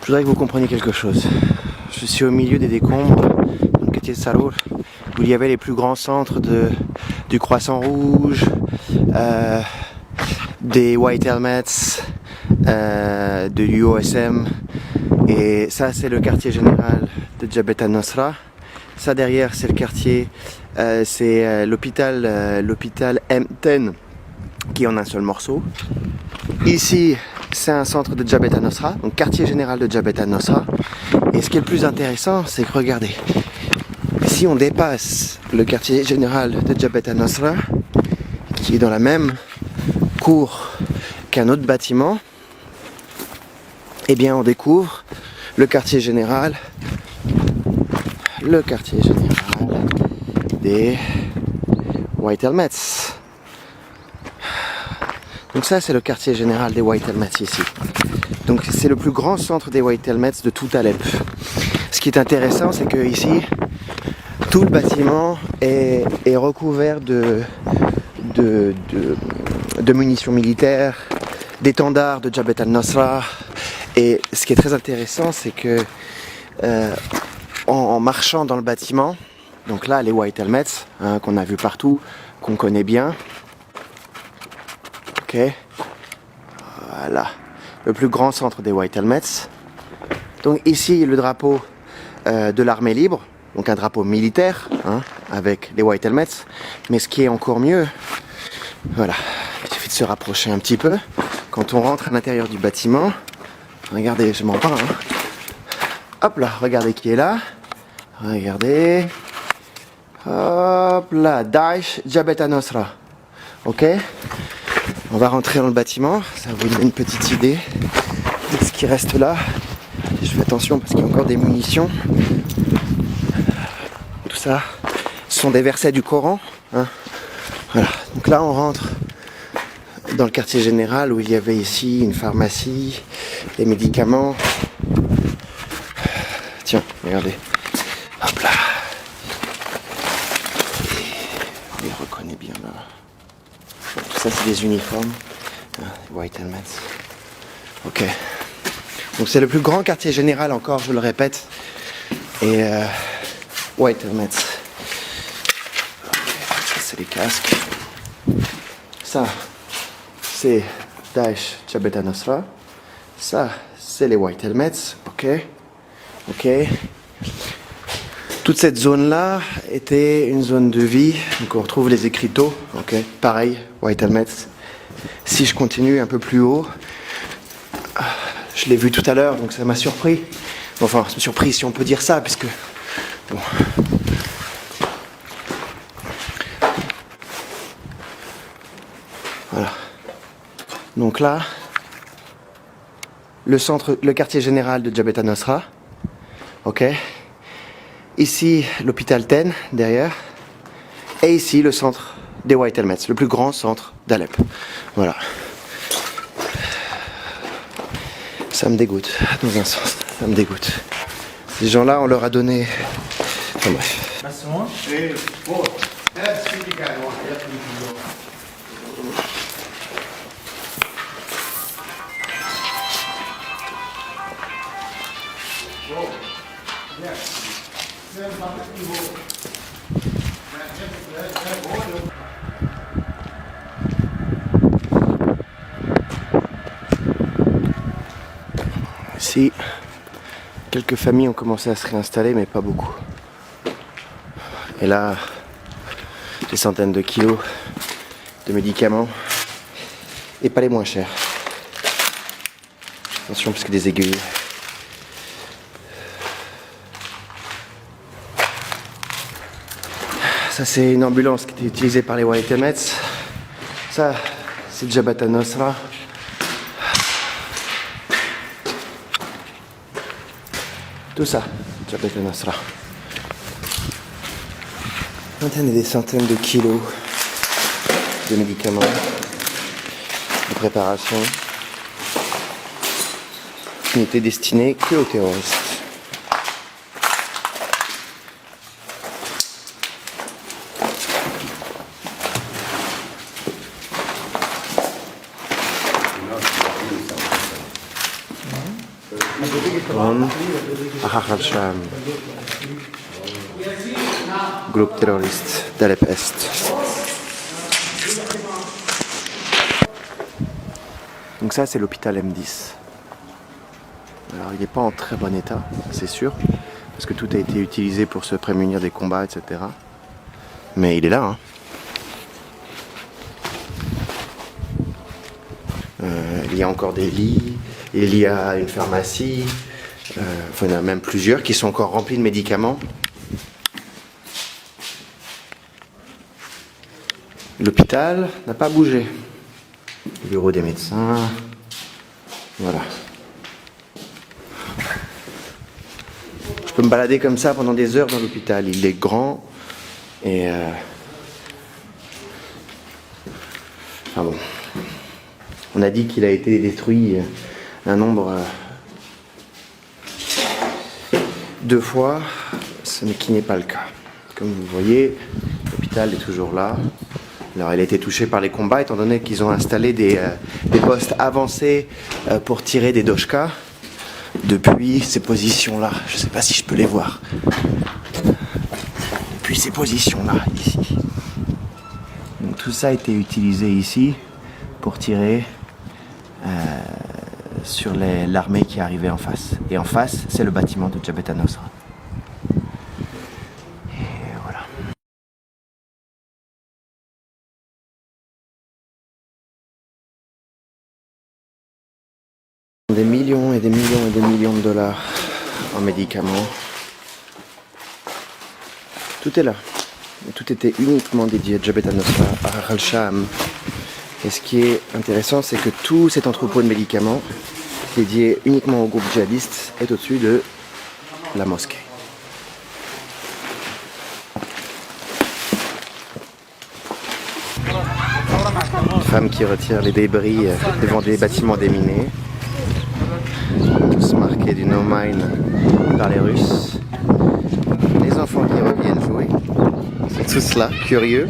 Je voudrais que vous compreniez quelque chose. Je suis au milieu des décombres, dans le quartier de Sarour, où il y avait les plus grands centres du Croissant Rouge, des White Helmets, de l'UOSM. Et ça, c'est le quartier général de Jabhat al-Nusra. Ça, derrière, c'est le quartier, c'est l'hôpital M10, qui est en un seul morceau. Ici, c'est un centre de Jabhat al-Nusra, donc quartier général de Jabhat al-Nusra. Et ce qui est le plus intéressant, c'est que regardez, si on dépasse le quartier général de Jabhat al-Nusra, qui est dans la même cour qu'un autre bâtiment, eh bien on découvre le quartier général des White Helmets. Donc ça, c'est le quartier général des White Helmets ici. Donc c'est le plus grand centre des White Helmets de tout Alep. Ce qui est intéressant, c'est que ici, tout le bâtiment est recouvert de munitions militaires, d'étendards de Jabhat al-Nusra. Et ce qui est très intéressant, c'est que en marchant dans le bâtiment, donc là, les White Helmets, hein, qu'on a vu partout, qu'on connaît bien. Ok, voilà, le plus grand centre des White Helmets. Donc ici, le drapeau de l'armée libre, donc un drapeau militaire, hein, avec les White Helmets. Mais ce qui est encore mieux, voilà, il suffit de se rapprocher un petit peu. Quand on rentre à l'intérieur du bâtiment, regardez, je m'en parle, hein. Hop là, regardez qui est là. Regardez. Hop là, Daesh Jabhat al-Nusra. Ok, on va rentrer dans le bâtiment, ça vous donne une petite idée de ce qui reste là. Je fais attention parce qu'il y a encore des munitions. Tout ça, ce sont des versets du Coran, hein. Voilà, donc là on rentre dans le quartier général où il y avait ici une pharmacie, des médicaments. Tiens, regardez. Hop là. On les reconnaît bien là. Tout ça, c'est des uniformes. White Helmets. Ok. Donc c'est le plus grand quartier général encore, je le répète. Et White Helmets. Okay. Ça, c'est les casques. Ça, c'est Daesh Jabhat al-Nusra. Ça, c'est les White Helmets. Ok. Ok. Toute cette zone-là était une zone de vie. Donc on retrouve les écriteaux. Ok. Pareil, White Helmets. Si je continue un peu plus haut, je l'ai vu tout à l'heure, donc ça m'a surpris. Enfin, surpris si on peut dire ça, puisque bon. Voilà. Donc là, le quartier général de Jabhat al-Nusra. Ok. Ici, l'hôpital Ten, derrière. Et ici, le centre des White Helmets, le plus grand centre d'Alep. Voilà. Ça me dégoûte, dans un sens. Ça me dégoûte. Ces gens-là, on leur a donné... Enfin bref. Ici, quelques familles ont commencé à se réinstaller, mais pas beaucoup. Et là, des centaines de kilos de médicaments, et pas les moins chers. Attention, parce que des aiguilles. Ça, c'est une ambulance qui était utilisée par les White Helmets. Ça, c'est Jabhat al-Nusra. Tout ça, Jabhat al-Nusra. Des centaines de kilos de médicaments, de préparation, qui n'étaient destinés que aux terroristes. هون أحرار الشام groupe terroriste d'Alep Est. Donc ça c'est l'hôpital M10. Alors il n'est pas en très bon état, c'est sûr, parce que tout a été utilisé pour se prémunir des combats, etc. Mais il est là, hein. Il y a encore des lits, il y a une pharmacie, enfin, il y en a même plusieurs qui sont encore remplis de médicaments. L'hôpital n'a pas bougé. Le bureau des médecins, voilà. Je peux me balader comme ça pendant des heures dans l'hôpital. Il est grand et... Enfin bon. On a dit qu'il a été détruit un nombre 2 fois, ce qui n'est pas le cas. Comme vous voyez, l'hôpital est toujours là. Alors il a été touché par les combats étant donné qu'ils ont installé des postes avancés pour tirer des doshkas depuis ces positions-là. Je ne sais pas si je peux les voir. Depuis ces positions-là, ici. Donc tout ça a été utilisé ici pour tirer sur l'armée qui arrivait en face. Et en face, c'est le bâtiment de Jabhat al-Nusra. Et voilà. Des millions et des millions et des millions de dollars en médicaments. Tout est là. Tout était uniquement dédié à Jabhat al-Nusra, à al-Sham. Et ce qui est intéressant, c'est que tout cet entrepôt de médicaments dédié uniquement au groupe djihadiste est au-dessus de la mosquée. Une femme qui retire les débris devant des bâtiments déminés, tous marqués du no mine par les Russes. Les enfants qui reviennent jouer, ils sont tous là, curieux.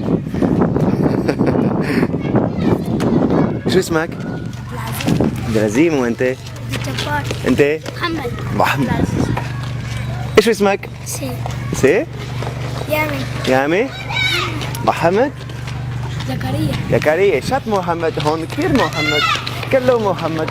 شو اسمك؟ لازم وانت؟ جبار انت؟ محمد محمد العزيز ايش اسمك؟ سي سي؟ يامن يامي؟ محمد؟ زكريا زكريا شات محمد هون كثير محمد كله محمد